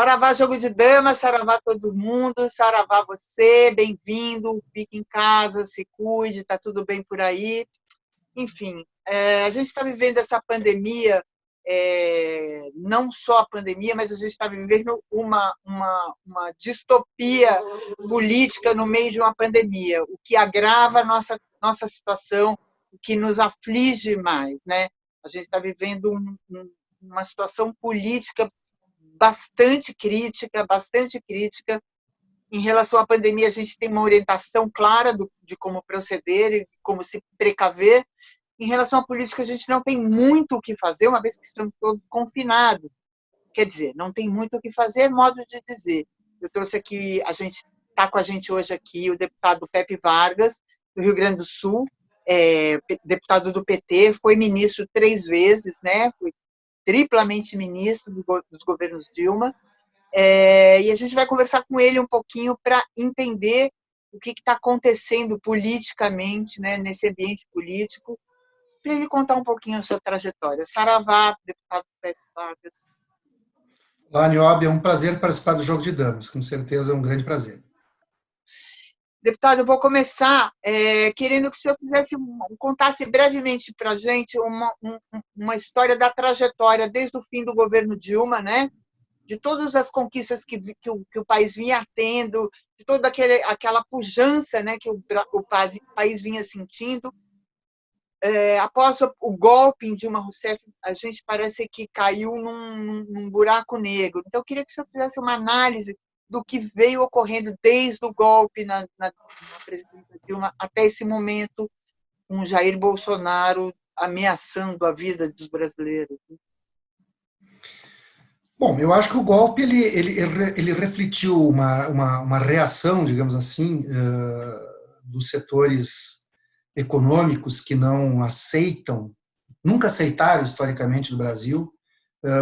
Saravá, jogo de damas, saravá todo mundo, saravá você, bem-vindo, fique em casa, se cuide, está tudo bem por aí. Enfim, a gente está vivendo essa pandemia, não só a pandemia, mas a gente está vivendo uma distopia política no meio de uma pandemia, o que agrava a nossa situação, o que nos aflige mais, né? A gente está vivendo uma situação política bastante crítica. Em relação à pandemia, a gente tem uma orientação clara de como proceder e como se precaver. Em relação à política, a gente não tem muito o que fazer, uma vez que estamos todos confinados. Quer dizer, não tem muito o que fazer, modo de dizer. Eu trouxe aqui, está com a gente hoje aqui o deputado Pepe Vargas, do Rio Grande do Sul, deputado do PT, foi ministro 3 vezes, né? Foi triplamente ministro dos governos Dilma, e a gente vai conversar com ele um pouquinho para entender o que está acontecendo politicamente, né, nesse ambiente político, para ele contar um pouquinho a sua trajetória. Saravá, deputado Pepe Vargas. Olá, Niobe, é um prazer participar do Jogo de Damas, com certeza é um grande prazer. Deputado, eu vou começar querendo que o senhor contasse brevemente para a gente uma história da trajetória desde o fim do governo Dilma, né? De todas as conquistas que o país vinha tendo, de toda aquela pujança, né, que o país vinha sentindo. Após o golpe em Dilma Rousseff, a gente parece que caiu num buraco negro. Então, eu queria que o senhor fizesse uma análise do que veio ocorrendo desde o golpe na presidenta Dilma até esse momento, com Jair Bolsonaro ameaçando a vida dos brasileiros. Bom, eu acho que o golpe ele refletiu uma reação, digamos assim, dos setores econômicos que não aceitam, nunca aceitaram historicamente no Brasil,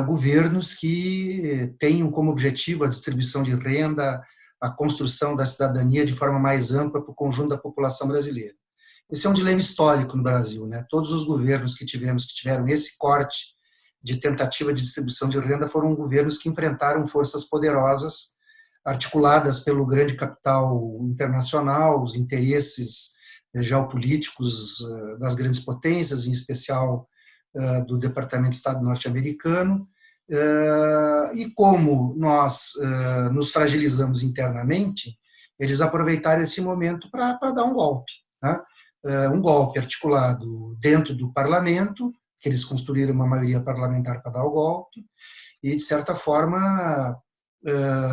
governos que tenham como objetivo a distribuição de renda, a construção da cidadania de forma mais ampla para o conjunto da população brasileira. Esse é um dilema histórico no Brasil, né? Todos os governos que tiveram esse corte de tentativa de distribuição de renda foram governos que enfrentaram forças poderosas, articuladas pelo grande capital internacional, os interesses geopolíticos das grandes potências, em especial do Departamento de Estado norte-americano, e como nós nos fragilizamos internamente, eles aproveitaram esse momento para dar um golpe, né? Um golpe articulado dentro do parlamento, que eles construíram uma maioria parlamentar para dar o golpe, e, de certa forma,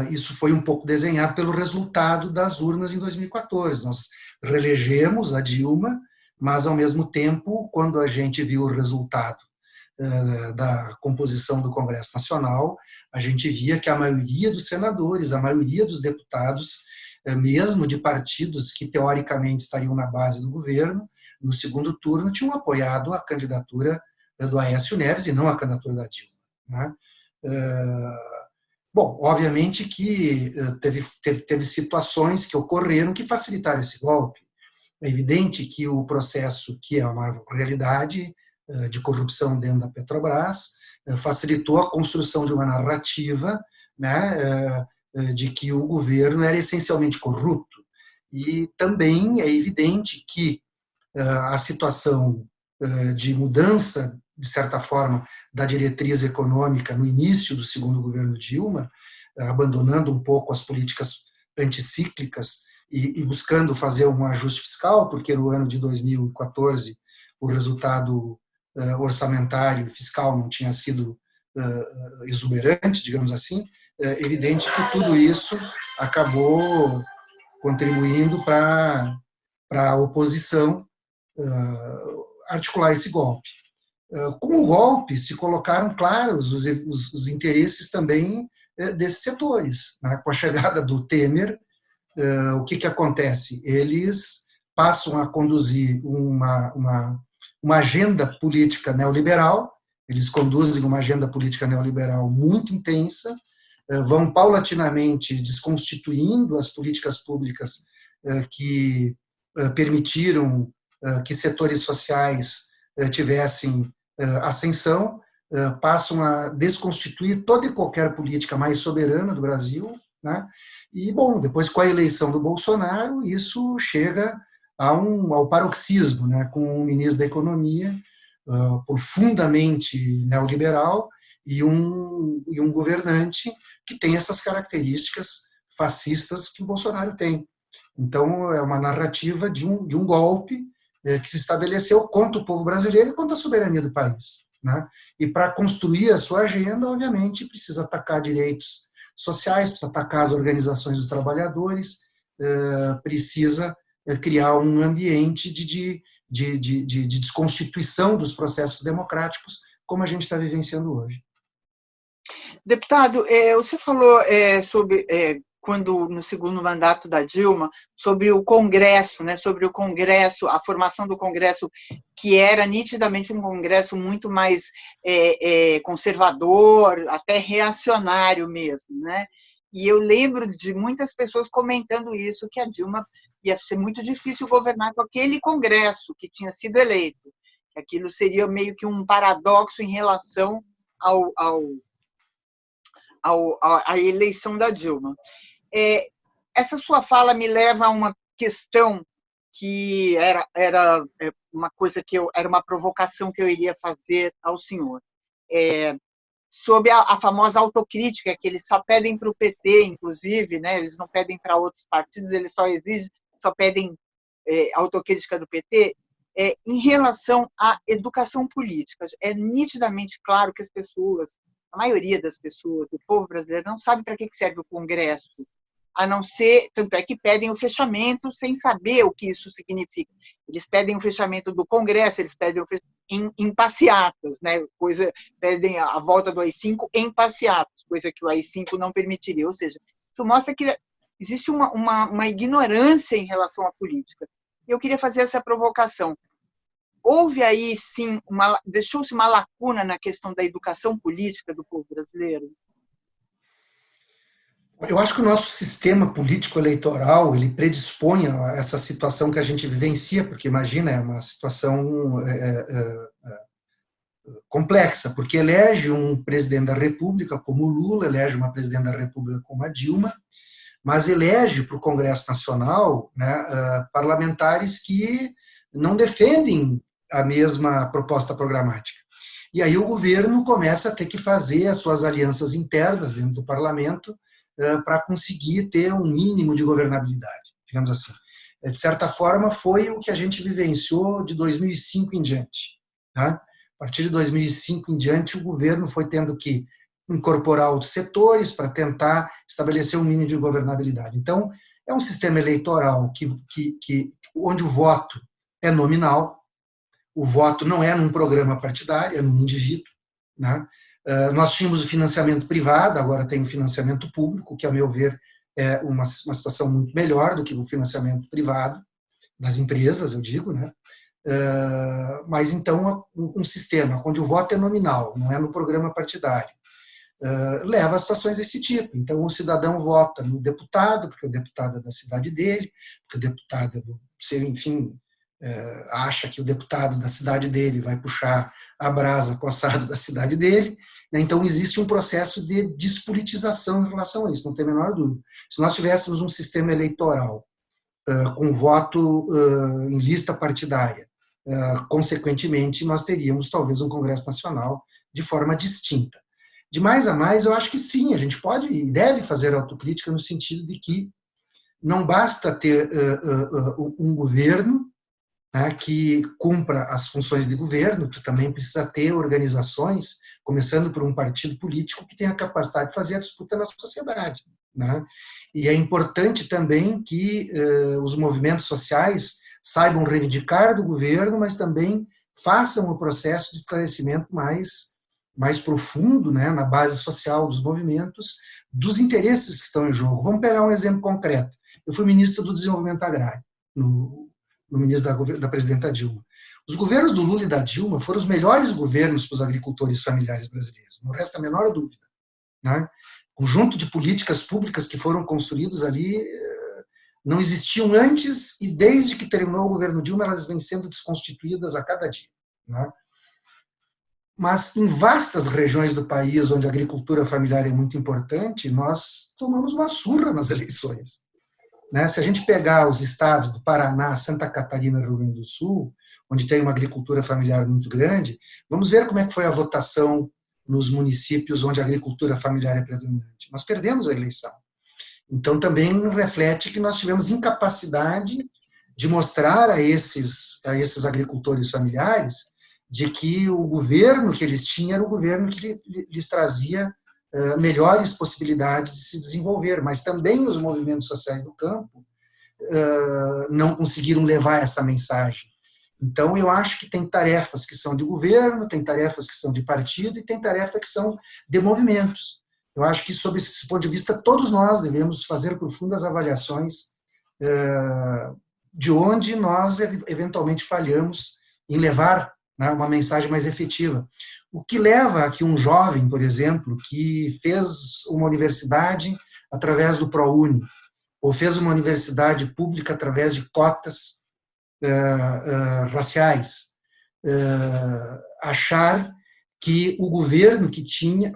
isso foi um pouco desenhado pelo resultado das urnas em 2014. Nós reelegemos a Dilma, mas, ao mesmo tempo, quando a gente viu o resultado da composição do Congresso Nacional, a gente via que a maioria dos senadores, a maioria dos deputados, mesmo de partidos que teoricamente estariam na base do governo, no segundo turno tinham apoiado a candidatura do Aécio Neves e não a candidatura da Dilma, né? Bom, obviamente que teve situações que ocorreram que facilitaram esse golpe. É evidente que o processo, que é uma realidade de corrupção dentro da Petrobras, facilitou a construção de uma narrativa, né, de que o governo era essencialmente corrupto. E também é evidente que a situação de mudança, de certa forma, da diretriz econômica no início do segundo governo Dilma, abandonando um pouco as políticas anticíclicas e buscando fazer um ajuste fiscal, porque no ano de 2014 o resultado orçamentário e fiscal não tinha sido exuberante, digamos assim. É evidente que tudo isso acabou contribuindo para a oposição articular esse golpe. Com o golpe, se colocaram claros os interesses também desses setores, né? Com a chegada do Temer, o que acontece? Eles passam a conduzir uma agenda política neoliberal, eles conduzem uma agenda política neoliberal muito intensa, vão paulatinamente desconstituindo as políticas públicas que permitiram que setores sociais tivessem ascensão, passam a desconstituir toda e qualquer política mais soberana do Brasil, né? E, bom, depois com a eleição do Bolsonaro, isso chega ao paroxismo, né? Com um ministro da Economia profundamente neoliberal e um governante que tem essas características fascistas que o Bolsonaro tem. Então, é uma narrativa de um golpe que se estabeleceu contra o povo brasileiro e contra a soberania do país, né? E para construir a sua agenda, obviamente, precisa atacar direitos sociais, precisa atacar as organizações dos trabalhadores, precisa criar um ambiente de desconstituição dos processos democráticos, como a gente está vivenciando hoje. Deputado, você falou sobre, quando no segundo mandato da Dilma, sobre o Congresso, né, sobre o Congresso, a formação do Congresso, que era nitidamente um Congresso muito mais conservador, até reacionário mesmo, né? E eu lembro de muitas pessoas comentando isso, que a Dilma ia ser muito difícil governar com aquele Congresso que tinha sido eleito, que aquilo seria meio que um paradoxo em relação à eleição da Dilma. Essa sua fala me leva a uma questão que era uma coisa era uma provocação que eu iria fazer ao senhor. Sobre a famosa autocrítica, que eles só pedem para o PT, inclusive, né? Eles não pedem para outros partidos, eles só pedem autocrítica do PT, em relação à educação política. É nitidamente claro que as pessoas, a maioria das pessoas, do povo brasileiro, não sabe para que serve o Congresso, a não ser, tanto é que pedem o fechamento sem saber o que isso significa. Eles pedem o fechamento do Congresso, eles pedem em passeatas, né? Pedem a volta do AI-5 em passeatas, coisa que o AI-5 não permitiria. Ou seja, isso mostra que existe uma ignorância em relação à política. Eu queria fazer essa provocação. Houve aí, sim, deixou-se uma lacuna na questão da educação política do povo brasileiro? Eu acho que o nosso sistema político-eleitoral ele predispõe a essa situação que a gente vivencia, porque imagina, é uma situação complexa, porque elege um presidente da República como o Lula, elege uma presidente da República como a Dilma, mas elege para o Congresso Nacional, né, parlamentares que não defendem a mesma proposta programática. E aí o governo começa a ter que fazer as suas alianças internas dentro do parlamento para conseguir ter um mínimo de governabilidade, digamos assim. De certa forma, foi o que a gente vivenciou de 2005 em diante. Tá? A partir de 2005 em diante, o governo foi tendo que incorporar outros setores para tentar estabelecer um mínimo de governabilidade. Então, é um sistema eleitoral onde o voto é nominal, o voto não é num programa partidário, é num indivíduo, né? Nós tínhamos o financiamento privado, agora tem o financiamento público, que, a meu ver, é uma situação muito melhor do que o financiamento privado, das empresas, eu digo, né? Mas, então, um sistema onde o voto é nominal, não é no programa partidário, leva a situações desse tipo. Então, o cidadão vota no deputado, porque o deputado é da cidade dele, porque o deputado, enfim, acha que o deputado da cidade dele vai puxar a brasa coçada da cidade dele, né? Então existe um processo de despolitização em relação a isso, não tem a menor dúvida. Se nós tivéssemos um sistema eleitoral com voto em lista partidária, consequentemente nós teríamos talvez um Congresso Nacional de forma distinta. De mais a mais, eu acho que sim, a gente pode e deve fazer autocrítica no sentido de que não basta ter um governo, né, que cumpra as funções de governo, tu também precisa ter organizações, começando por um partido político que tenha a capacidade de fazer a disputa na sociedade, né? E é importante também que os movimentos sociais saibam reivindicar do governo, mas também façam o processo de esclarecimento mais profundo, né, na base social dos movimentos, dos interesses que estão em jogo. Vamos pegar um exemplo concreto. Eu fui ministro do Desenvolvimento Agrário, no ministro da presidenta Dilma. Os governos do Lula e da Dilma foram os melhores governos para os agricultores familiares brasileiros, não resta a menor dúvida, né? Conjunto de políticas públicas que foram construídas ali não existiam antes e desde que terminou o governo Dilma elas vêm sendo desconstituídas a cada dia, né? Mas em vastas regiões do país onde a agricultura familiar é muito importante, nós tomamos uma surra nas eleições. Né? Se a gente pegar os estados do Paraná, Santa Catarina e Rio Grande do Sul, onde tem uma agricultura familiar muito grande, vamos ver como é que foi a votação nos municípios onde a agricultura familiar é predominante. Nós perdemos a eleição. Então, também reflete que nós tivemos incapacidade de mostrar a esses agricultores familiares de que o governo que eles tinham era o governo que lhes trazia melhores possibilidades de se desenvolver, mas também os movimentos sociais do campo não conseguiram levar essa mensagem. Então, eu acho que tem tarefas que são de governo, tem tarefas que são de partido e tem tarefas que são de movimentos. Eu acho que, sob esse ponto de vista, todos nós devemos fazer profundas avaliações de onde nós, eventualmente, falhamos em levar, né, uma mensagem mais efetiva. O que leva a que um jovem, por exemplo, que fez uma universidade através do ProUni, ou fez uma universidade pública através de cotas raciais, achar que o governo que tinha,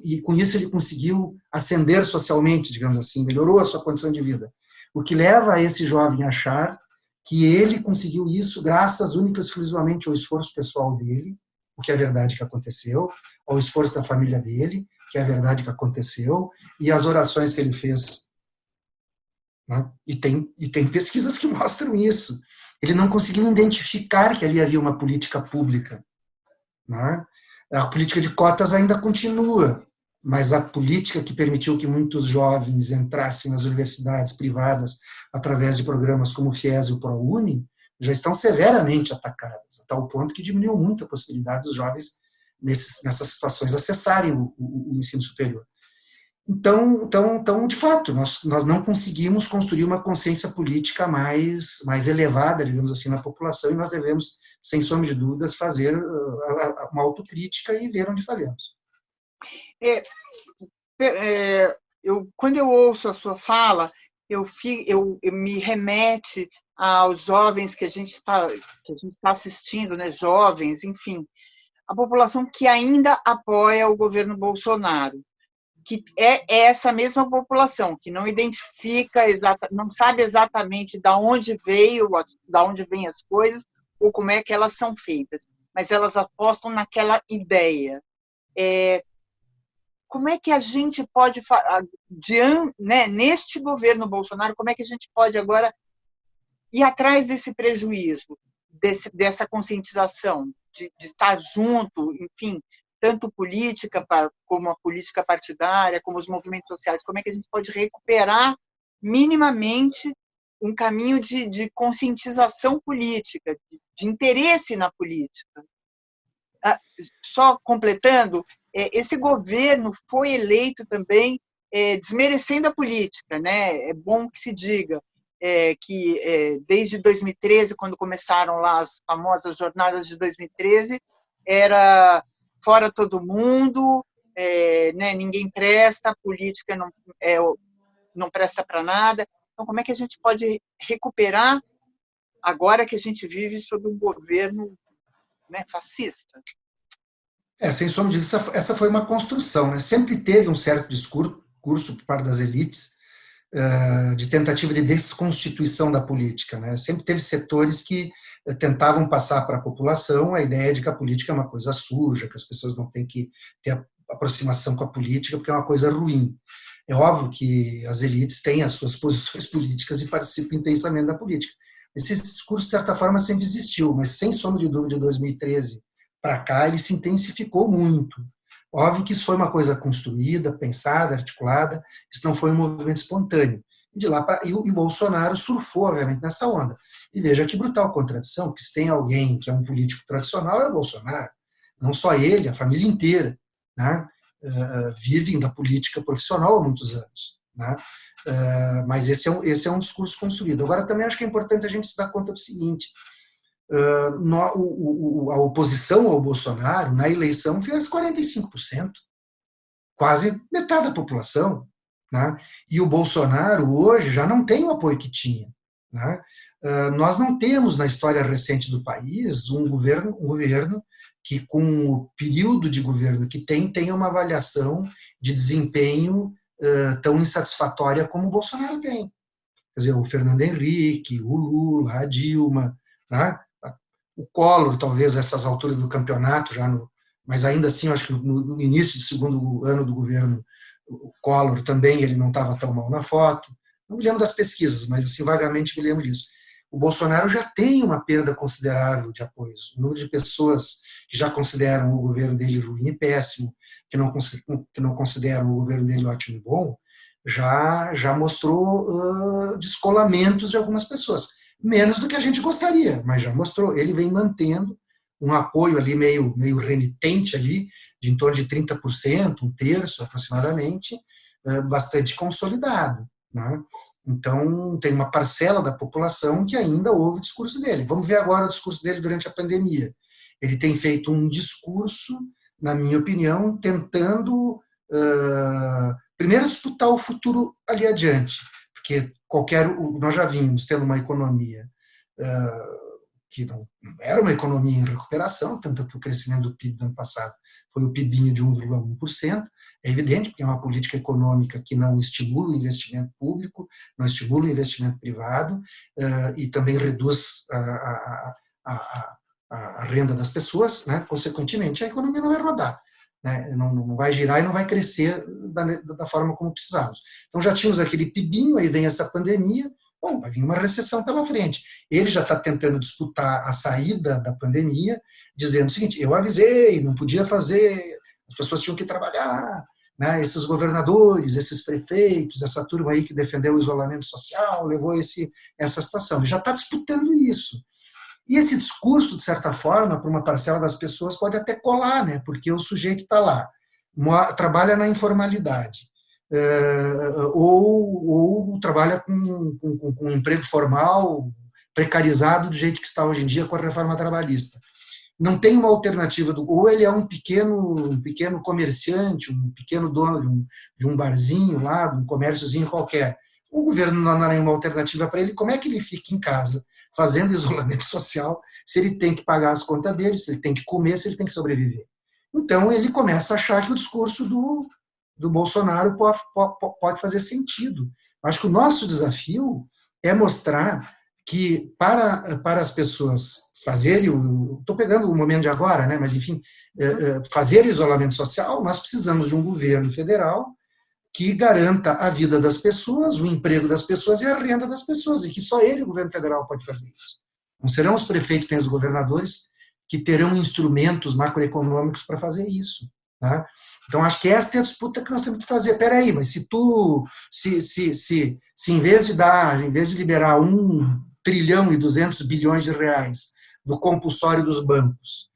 e com isso ele conseguiu ascender socialmente, digamos assim, melhorou a sua condição de vida. O que leva a esse jovem a achar que ele conseguiu isso graças única e exclusivamente ao esforço pessoal dele, o que é verdade que aconteceu, ao esforço da família dele, que é verdade que aconteceu, e as orações que ele fez. Né? E tem pesquisas que mostram isso. Ele não conseguiu identificar que ali havia uma política pública. Né? A política de cotas ainda continua, mas a política que permitiu que muitos jovens entrassem nas universidades privadas através de programas como o FIES e o ProUni já estão severamente atacadas, a tal ponto que diminuiu muito a possibilidade dos jovens nessas situações acessarem o ensino superior. Então, de fato, nós não conseguimos construir uma consciência política mais elevada, digamos assim, na população, e nós devemos, sem sombra de dúvidas, fazer uma autocrítica e ver onde falhamos. Quando eu ouço a sua fala, eu me remete aos jovens que a gente está assistindo, né, jovens, enfim, a população que ainda apoia o governo Bolsonaro, que é essa mesma população, que não identifica, não sabe exatamente de onde vêm as coisas ou como é que elas são feitas, mas elas apostam naquela ideia. Como é que a gente pode, né, neste governo Bolsonaro, como é que a gente pode agora ir atrás desse prejuízo, dessa conscientização, de estar junto, enfim, tanto política como a política partidária, como os movimentos sociais, como é que a gente pode recuperar minimamente um caminho de conscientização política, de interesse na política. Só completando, esse governo foi eleito também desmerecendo a política, né? É bom que se diga que desde 2013, quando começaram lá as famosas jornadas de 2013, era fora todo mundo, né? Ninguém presta, a política não presta para nada. Então, como é que a gente pode recuperar agora que a gente vive sob um governo, né, fascista? Sem sombra de dúvida, essa foi uma construção. Né? Sempre teve um certo discurso por parte das elites de tentativa de desconstituição da política. Né? Sempre teve setores que tentavam passar para a população a ideia de que a política é uma coisa suja, que as pessoas não têm que ter aproximação com a política porque é uma coisa ruim. É óbvio que as elites têm as suas posições políticas e participam intensamente da política. Esse discurso, de certa forma, sempre existiu, mas, sem sombra de dúvida, de 2013 para cá, ele se intensificou muito. Óbvio que isso foi uma coisa construída, pensada, articulada, isso não foi um movimento espontâneo. E o Bolsonaro surfou, obviamente, nessa onda. E veja que brutal contradição, porque se tem alguém que é um político tradicional, é o Bolsonaro. Não só ele, a família inteira, né? Vivem da política profissional há muitos anos. Né? Mas esse é um discurso construído. Agora, também acho que é importante a gente se dar conta do seguinte: a oposição ao Bolsonaro, na eleição, fez 45%, quase metade da população. Né? E o Bolsonaro, hoje, já não tem o apoio que tinha. Né? Nós não temos, na história recente do país, um governo que com o período de governo que tenha uma avaliação de desempenho tão insatisfatória como o Bolsonaro tem. Quer dizer, o Fernando Henrique, o Lula, a Dilma, tá? O Collor, talvez, a essas alturas do campeonato, mas ainda assim, eu acho que no início do segundo ano do governo, o Collor também ele não estava tão mal na foto. Não me lembro das pesquisas, mas assim, vagamente me lembro disso. O Bolsonaro já tem uma perda considerável de apoios. O número de pessoas que já consideram o governo dele ruim e péssimo, que não consideram o governo dele ótimo e bom, já mostrou descolamentos de algumas pessoas. Menos do que a gente gostaria, mas já mostrou. Ele vem mantendo um apoio ali meio renitente ali, de em torno de 30%, um terço aproximadamente, bastante consolidado, né? Então, tem uma parcela da população que ainda ouve o discurso dele. Vamos ver agora o discurso dele durante a pandemia. Ele tem feito um discurso, na minha opinião, tentando, primeiro, disputar o futuro ali adiante, porque nós já vimos tendo uma economia que não era uma economia em recuperação, tanto que o crescimento do PIB do ano passado foi o PIBinho de 1,1%. É evidente, porque é uma política econômica que não estimula o investimento público, não estimula o investimento privado e também reduz a renda das pessoas, né? Consequentemente, a economia não vai rodar, né? Não vai girar e não vai crescer da forma como precisamos. Então, já tínhamos aquele PIBinho, aí vem essa pandemia, bom, vai vir uma recessão pela frente. Ele já está tentando disputar a saída da pandemia, dizendo o seguinte: eu avisei, não podia fazer, as pessoas tinham que trabalhar, né? Esses governadores, esses prefeitos, essa turma aí que defendeu o isolamento social, levou essa situação. Ele já está disputando isso. E esse discurso, de certa forma, para uma parcela das pessoas pode até colar, né? Porque o sujeito está lá, trabalha na informalidade, ou trabalha com um emprego formal, precarizado do jeito que está hoje em dia com a reforma trabalhista. Não tem uma alternativa, ou ele é um pequeno comerciante, um pequeno dono de um barzinho lá, de um comérciozinho qualquer. O governo não dá nenhuma alternativa para ele. Como é que ele fica em casa fazendo isolamento social se ele tem que pagar as contas dele, se ele tem que comer, se ele tem que sobreviver? Então ele começa a achar que o discurso do Bolsonaro pode fazer sentido. Acho que o nosso desafio é mostrar que para as pessoas fazerem, estou pegando o momento de agora, né? Mas enfim, fazer isolamento social, nós precisamos de um governo federal que garanta a vida das pessoas, o emprego das pessoas e a renda das pessoas, e que só ele, o governo federal, pode fazer isso. Não serão os prefeitos nem os governadores que terão instrumentos macroeconômicos para fazer isso, tá? Então, acho que esta é a disputa que nós temos que fazer. Peraí, mas se em vez de liberar 1,2 trilhão de reais do compulsório dos bancos,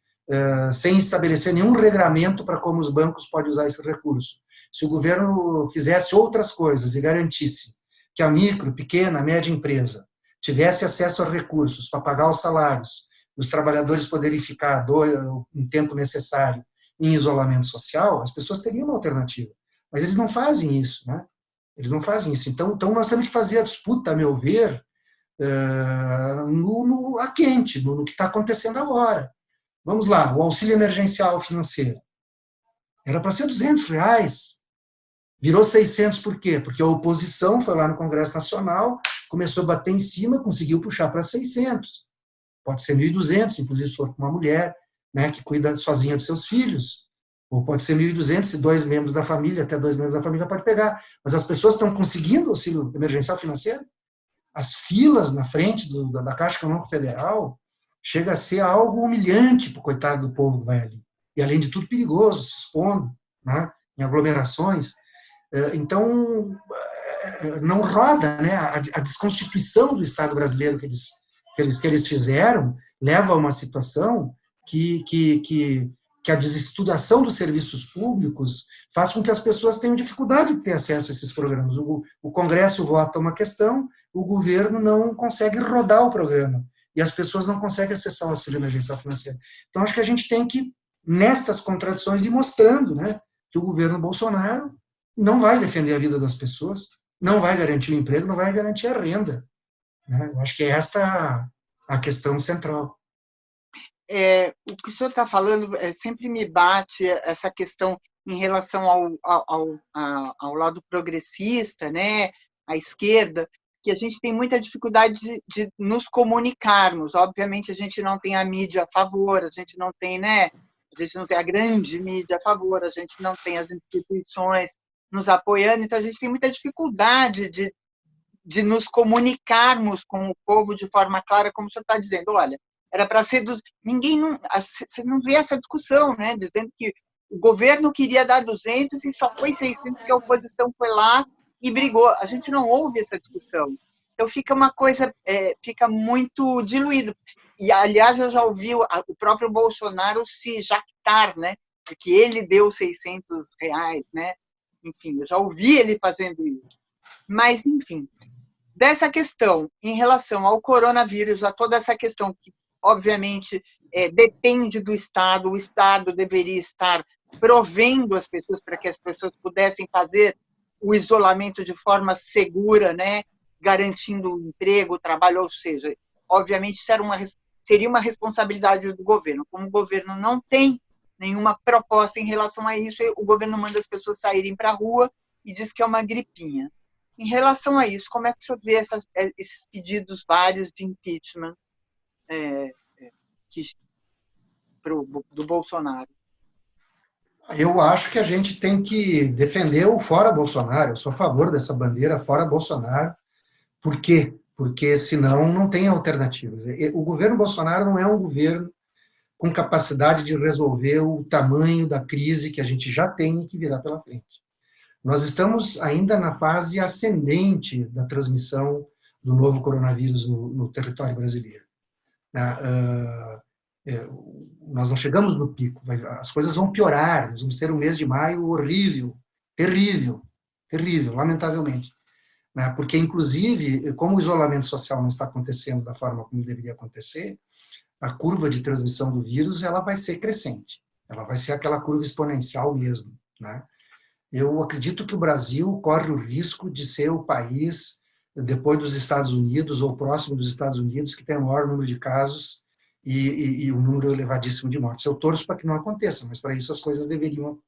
sem estabelecer nenhum regramento para como os bancos podem usar esse recurso, se o governo fizesse outras coisas e garantisse que a micro, pequena, média empresa tivesse acesso a recursos para pagar os salários, os trabalhadores poderem ficar um tempo necessário em isolamento social, as pessoas teriam uma alternativa. Mas eles não fazem isso, né? Eles não fazem isso. Então nós temos que fazer a disputa, a meu ver, a quente, no que está acontecendo agora. Vamos lá, o auxílio emergencial financeiro. Era para ser R$200. Virou 600 por quê? Porque a oposição foi lá no Congresso Nacional, começou a bater em cima, conseguiu puxar para 600. Pode ser 1.200, inclusive se for uma mulher, né, que cuida sozinha dos seus filhos. Ou pode ser 1.200, se 2 membros da família, até 2 membros da família pode pegar. Mas as pessoas estão conseguindo auxílio emergencial financeiro? As filas na frente da Caixa Econômica Federal chega a ser algo humilhante para o coitado do povo que vai ali. E, além de tudo, perigoso, se expondo, né, em aglomerações. Então, não roda, né? A desconstituição do Estado brasileiro que eles fizeram leva a uma situação que a desestruturação dos serviços públicos faz com que as pessoas tenham dificuldade de ter acesso a esses programas. O Congresso vota uma questão, o governo não consegue rodar o programa e as pessoas não conseguem acessar o auxílio emergencial financeiro. Então, acho que a gente tem que, nestas contradições, ir mostrando, né, que o governo Bolsonaro não vai defender a vida das pessoas, não vai garantir o emprego, não vai garantir a renda, né? Eu acho que é esta a questão central. o que o senhor está falando sempre me bate essa questão em relação ao lado progressista, né, à esquerda, que a gente tem muita dificuldade de nos comunicarmos. Obviamente, a gente não tem a mídia a favor, a gente não tem, né, a gente não tem a grande mídia a favor, a gente não tem as instituições nos apoiando, então a gente tem muita dificuldade de nos comunicarmos com o povo de forma clara, como o senhor está dizendo. Olha, era para ser ninguém você não vê essa discussão, né, dizendo que o governo queria dar 200 e só foi 600 porque a oposição foi lá e brigou. A gente não ouve essa discussão. Então fica uma coisa, fica muito diluído. E, aliás, eu já ouvi o próprio Bolsonaro se jactar, né, porque ele deu R$ 600, né? Enfim, eu já ouvi ele fazendo isso. Mas, enfim, dessa questão em relação ao coronavírus, a toda essa questão que, obviamente, depende do Estado, o Estado deveria estar provendo as pessoas para que as pessoas pudessem fazer o isolamento de forma segura, né, garantindo o emprego, o trabalho, ou seja, obviamente isso seria uma responsabilidade do governo. Como o governo não tem nenhuma proposta em relação a isso, o governo manda as pessoas saírem para a rua e diz que é uma gripinha. Em relação a isso, como é que o senhor vê esses pedidos vários de impeachment do Bolsonaro? Eu acho que a gente tem que defender o fora Bolsonaro. Eu sou a favor dessa bandeira fora Bolsonaro. Por quê? Porque senão não tem alternativas. O governo Bolsonaro não é um governo com capacidade de resolver o tamanho da crise que a gente já tem e que virá pela frente. Nós estamos ainda na fase ascendente da transmissão do novo coronavírus no território brasileiro. Nós não chegamos no pico, as coisas vão piorar, nós vamos ter um mês de maio horrível, terrível, lamentavelmente. Porque, inclusive, como o isolamento social não está acontecendo da forma como deveria acontecer, a curva de transmissão do vírus ela vai ser crescente, ela vai ser aquela curva exponencial mesmo. Eu acredito que o Brasil corre o risco de ser o país, depois dos Estados Unidos, ou próximo dos Estados Unidos, que tem o maior número de casos e um número elevadíssimo de mortes. Eu torço para que não aconteça, mas para isso as coisas deveriam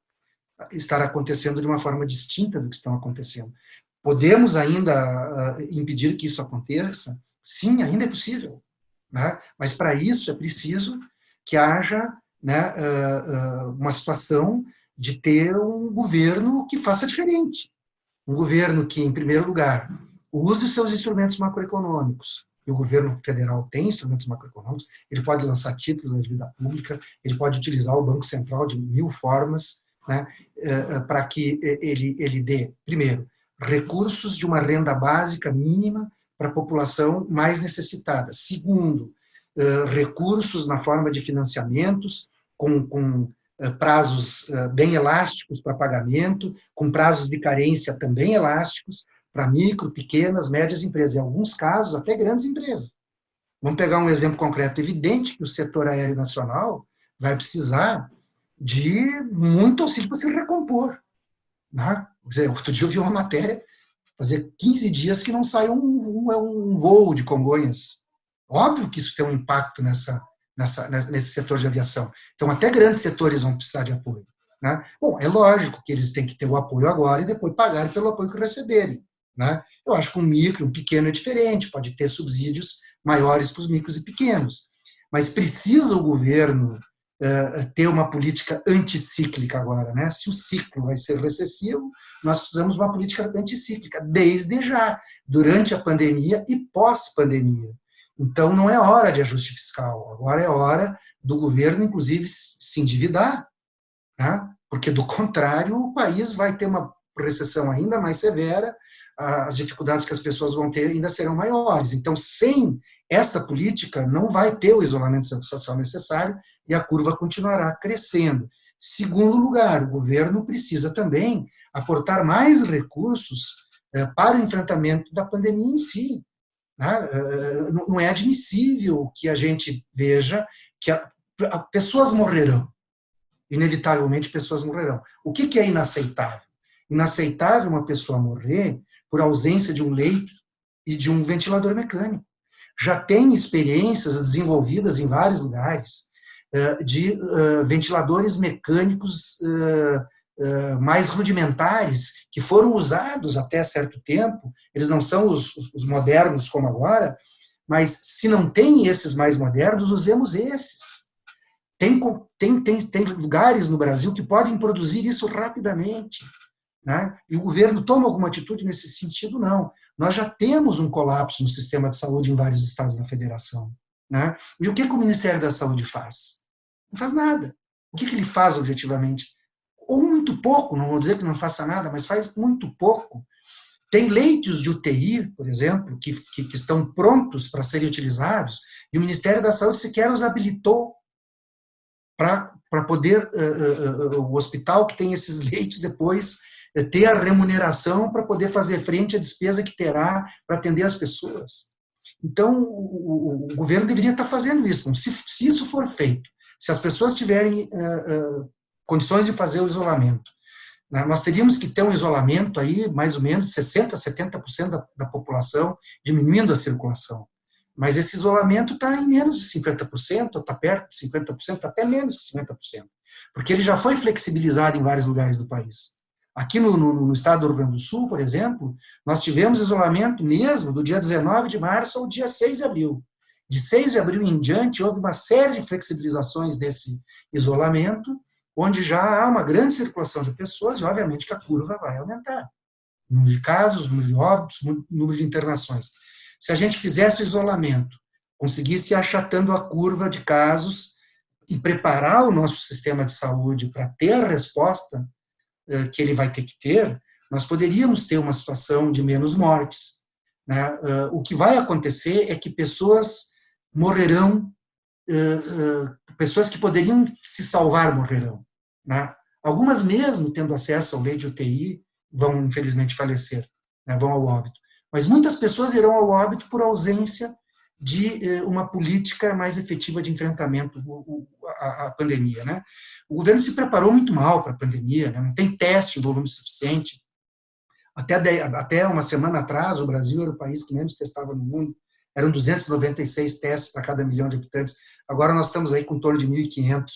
estar acontecendo de uma forma distinta do que estão acontecendo. Podemos ainda impedir que isso aconteça? Sim, ainda é possível. Mas para isso é preciso que haja uma situação de ter um governo que faça diferente. Um governo que, em primeiro lugar, use os seus instrumentos macroeconômicos. E o governo federal tem instrumentos macroeconômicos, ele pode lançar títulos na dívida pública, ele pode utilizar o Banco Central de 1000 formas, para que ele dê, primeiro, recursos de uma renda básica mínima para a população mais necessitada. Segundo, recursos na forma de financiamentos com prazos bem elásticos para pagamento, com prazos de carência também elásticos para micro, pequenas, médias empresas, em alguns casos até grandes empresas. Vamos pegar um exemplo concreto. Evidente que o setor aéreo nacional vai precisar de muito auxílio para se recompor. Outro dia eu vi uma matéria, fazia 15 dias que não saiu um voo de Congonhas. Óbvio que isso tem um impacto nesse setor de aviação. Então, até grandes setores vão precisar de apoio. Bom, é lógico que eles têm que ter o apoio agora e depois pagarem pelo apoio que receberem. Eu acho que um micro, um pequeno é diferente, pode ter subsídios maiores para os micros e pequenos. Mas precisa o governo ter uma política anticíclica agora. Se o ciclo vai ser recessivo, nós precisamos de uma política anticíclica, desde já, durante a pandemia e pós-pandemia. Então, não é hora de ajuste fiscal, agora é hora do governo, inclusive, se endividar, porque, do contrário, o país vai ter uma recessão ainda mais severa, as dificuldades que as pessoas vão ter ainda serão maiores. Então, sem esta política, não vai ter o isolamento social necessário e a curva continuará crescendo. Segundo lugar, o governo precisa também aportar mais recursos para o enfrentamento da pandemia em si. Não é admissível que a gente veja que pessoas morrerão. Inevitavelmente, pessoas morrerão. O que é inaceitável? Inaceitável uma pessoa morrer por ausência de um leito e de um ventilador mecânico. Já tem experiências desenvolvidas em vários lugares de ventiladores mecânicos mais rudimentares, que foram usados até certo tempo. Eles não são os modernos como agora, mas se não tem esses mais modernos, usemos esses. Tem lugares no Brasil que podem produzir isso rapidamente, né? E o governo toma alguma atitude nesse sentido? Não. Nós já temos um colapso no sistema de saúde em vários estados da federação, né? E o que o Ministério da Saúde faz? Não faz nada. O que ele faz objetivamente? Ou muito pouco, não vou dizer que não faça nada, mas faz muito pouco. Tem leitos de UTI, por exemplo, que estão prontos para serem utilizados, e o Ministério da Saúde sequer os habilitou para poder, o hospital que tem esses leitos depois, ter a remuneração para poder fazer frente à despesa que terá para atender as pessoas. Então, o governo deveria estar fazendo isso. Se isso for feito, se as pessoas tiverem condições de fazer o isolamento, né, nós teríamos que ter um isolamento aí, mais ou menos, de 60%, 70% da população, diminuindo a circulação. Mas esse isolamento está em menos de 50%, está perto de 50%, até menos de 50%, porque ele já foi flexibilizado em vários lugares do país. Aqui no estado do Rio Grande do Sul, por exemplo, nós tivemos isolamento mesmo do dia 19 de março ao dia 6 de abril. De 6 de abril em diante, houve uma série de flexibilizações desse isolamento, onde já há uma grande circulação de pessoas e, obviamente, que a curva vai aumentar. Número de casos, número de óbitos, número de internações. Se a gente fizesse o isolamento, conseguisse ir achatando a curva de casos e preparar o nosso sistema de saúde para ter a resposta que ele vai ter que ter, nós poderíamos ter uma situação de menos mortes, né? O que vai acontecer é que pessoas morrerão, pessoas que poderiam se salvar morrerão, né? Algumas mesmo tendo acesso ao leito de UTI vão infelizmente falecer, né? Vão ao óbito. Mas muitas pessoas irão ao óbito por ausência de uma política mais efetiva de enfrentamento à pandemia, né? O governo se preparou muito mal para a pandemia, né? Não tem teste em volume suficiente. Até uma semana atrás, o Brasil era o país que menos testava no mundo. Eram 296 testes para cada 1 milhão de habitantes. Agora nós estamos aí com em torno de 1.500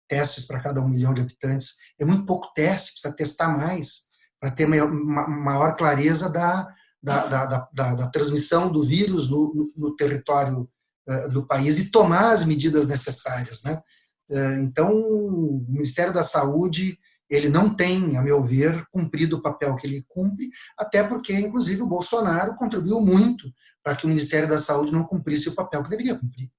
testes para cada 1 milhão de habitantes. É muito pouco teste, precisa testar mais para ter maior clareza da transmissão do vírus no território do país e tomar as medidas necessárias, né? Então, o Ministério da Saúde, ele não tem, a meu ver, cumprido o papel que ele cumpre, até porque, inclusive, o Bolsonaro contribuiu muito para que o Ministério da Saúde não cumprisse o papel que deveria cumprir.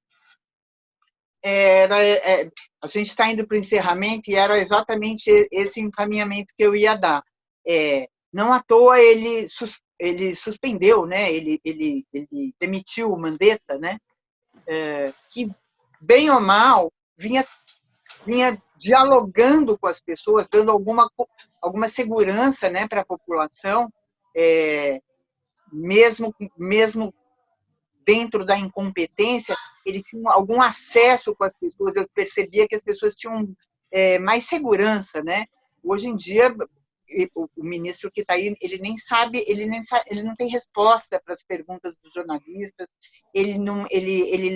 A gente está indo para o encerramento e era exatamente esse encaminhamento que eu ia dar. Não à toa ele suspendeu, né? Ele demitiu o Mandetta, né? Que, bem ou mal, vinha dialogando com as pessoas, dando alguma segurança, né, para a população, mesmo dentro da incompetência, ele tinha algum acesso com as pessoas, eu percebia que as pessoas tinham mais segurança, né? Hoje em dia, o ministro que está aí, ele não tem resposta para as perguntas dos jornalistas, ele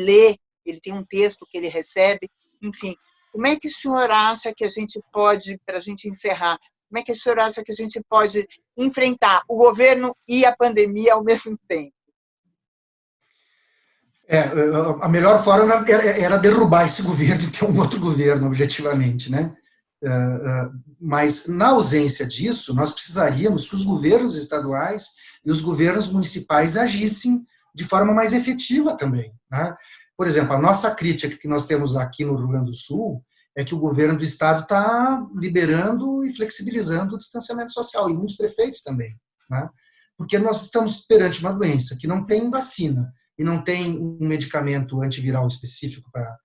lê, ele tem um texto que ele recebe, enfim. Como é que o senhor acha que a gente pode, para a gente encerrar, como é que o senhor acha que a gente pode enfrentar o governo e a pandemia ao mesmo tempo? A melhor forma era derrubar esse governo e ter um outro governo, objetivamente, né? Mas, na ausência disso, nós precisaríamos que os governos estaduais e os governos municipais agissem de forma mais efetiva também, né? Por exemplo, a nossa crítica que nós temos aqui no Rio Grande do Sul é que o governo do estado está liberando e flexibilizando o distanciamento social, e muitos prefeitos também, né? Porque nós estamos perante uma doença que não tem vacina e não tem um medicamento antiviral específico para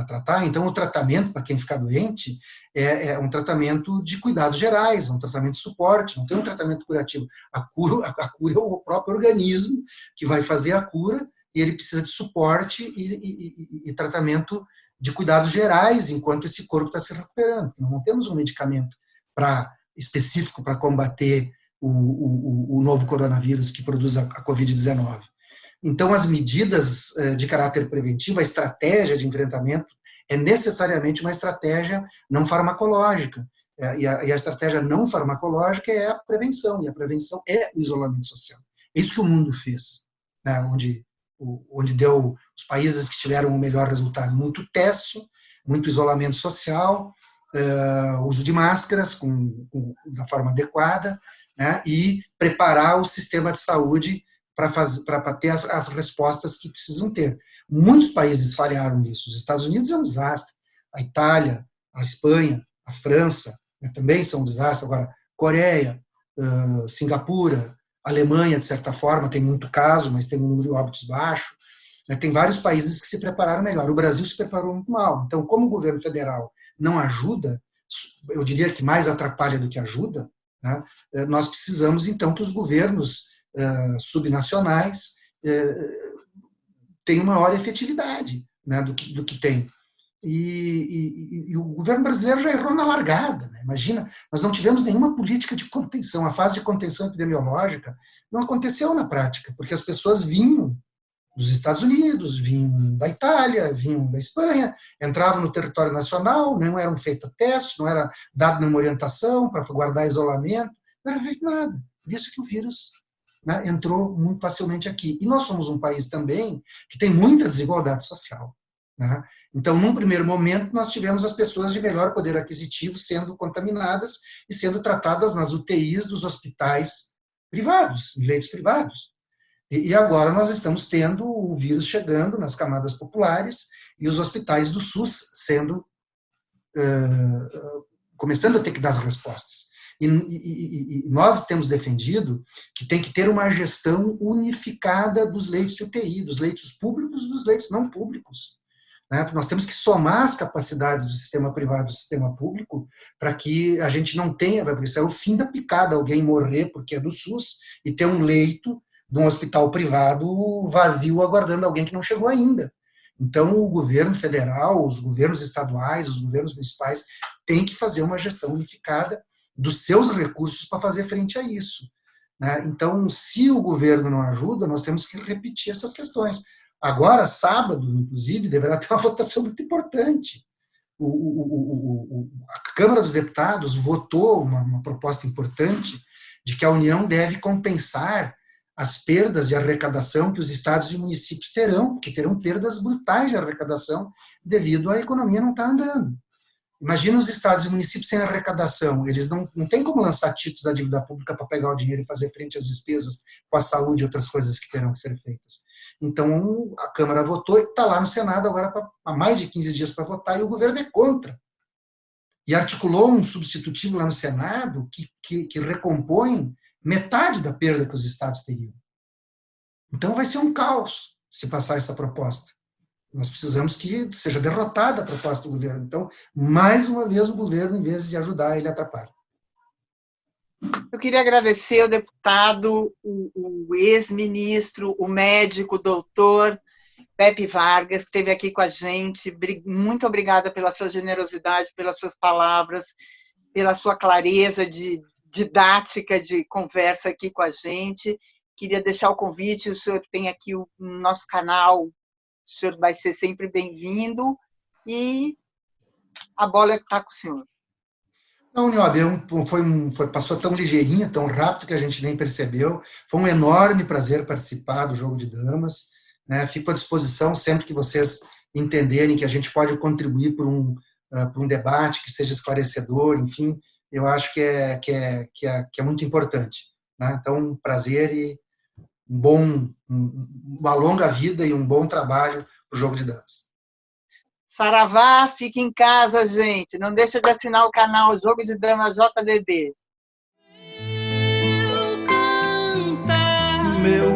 tratar. Então, o tratamento para quem ficar doente é um tratamento de cuidados gerais, um tratamento de suporte, não tem um tratamento curativo. A cura é o próprio organismo que vai fazer a cura, e ele precisa de suporte e tratamento de cuidados gerais enquanto esse corpo está se recuperando. Não temos um medicamento específico para combater o novo coronavírus que produz a Covid-19. Então, as medidas de caráter preventivo, a estratégia de enfrentamento, é necessariamente uma estratégia não farmacológica. E a estratégia não farmacológica é a prevenção, e a prevenção é o isolamento social. É isso que o mundo fez, né? Onde deu os países que tiveram o melhor resultado, muito teste, muito isolamento social, uso de máscaras da forma adequada, né? E preparar o sistema de saúde para ter as respostas que precisam ter. Muitos países falharam nisso. Os Estados Unidos é um desastre, a Itália, a Espanha, a França, né, também são um desastre. Agora, Coreia, Singapura, Alemanha, de certa forma, tem muito caso, mas tem um número de óbitos baixo. Né, tem vários países que se prepararam melhor. O Brasil se preparou muito mal. Então, como o governo federal não ajuda, eu diria que mais atrapalha do que ajuda, né, nós precisamos, então, que os governos subnacionais tenham maior efetividade, né, do que tem. E o governo brasileiro já errou na largada. Né? Imagina, nós não tivemos nenhuma política de contenção. A fase de contenção epidemiológica não aconteceu na prática, porque as pessoas vinham dos Estados Unidos, vinham da Itália, vinham da Espanha, entravam no território nacional, não eram feitos testes, não era dado nenhuma orientação para guardar isolamento, não era feito nada. Por isso que o vírus, né, entrou muito facilmente aqui. E nós somos um país também que tem muita desigualdade social. Né? Então, num primeiro momento, nós tivemos as pessoas de melhor poder aquisitivo sendo contaminadas e sendo tratadas nas UTIs dos hospitais privados, em leitos privados. E agora nós estamos tendo o vírus chegando nas camadas populares e os hospitais do SUS sendo começando a ter que dar as respostas. E nós temos defendido que tem que ter uma gestão unificada dos leitos de UTI, dos leitos públicos e dos leitos não públicos. Né? Nós temos que somar as capacidades do sistema privado e do sistema público para que a gente não tenha, porque isso é o fim da picada, alguém morrer porque é do SUS e ter um leito de um hospital privado vazio aguardando alguém que não chegou ainda. Então, o governo federal, os governos estaduais, os governos municipais têm que fazer uma gestão unificada dos seus recursos para fazer frente a isso. Né? Então, se o governo não ajuda, nós temos que repetir essas questões. Agora, sábado, inclusive, deverá ter uma votação muito importante. A Câmara dos Deputados votou uma proposta importante de que a União deve compensar as perdas de arrecadação que os estados e municípios terão, porque terão perdas brutais de arrecadação devido à economia não estar andando. Imagina os estados e municípios sem arrecadação, eles não têm como lançar títulos da dívida pública para pegar o dinheiro e fazer frente às despesas com a saúde e outras coisas que terão que ser feitas. Então, a Câmara votou e está lá no Senado agora há mais de 15 dias para votar, e o governo é contra. E articulou um substitutivo lá no Senado que recompõe metade da perda que os estados teriam. Então vai ser um caos se passar essa proposta. Nós precisamos que seja derrotada a proposta do governo. Então, mais uma vez, o governo, em vez de ajudar, ele atrapalha. Eu queria agradecer ao deputado, o ex-ministro, o médico, o doutor Pepe Vargas, que esteve aqui com a gente. Muito obrigada pela sua generosidade, pelas suas palavras, pela sua clareza de didática de conversa aqui com a gente. Queria deixar o convite, o senhor tem aqui o nosso canal, o senhor vai ser sempre bem-vindo, e a bola está com o senhor. Não, Niobe, passou tão ligeirinho, tão rápido que a gente nem percebeu. Foi um enorme prazer participar do Jogo de Damas. Né? Fico à disposição sempre que vocês entenderem que a gente pode contribuir por um debate que seja esclarecedor, enfim, eu acho que é muito importante. Né? Então, um prazer e uma longa vida e um bom trabalho para o Jogo de Damas. Saravá, fique em casa, gente. Não deixa de assinar o canal Jogo de Damas JDD. Meu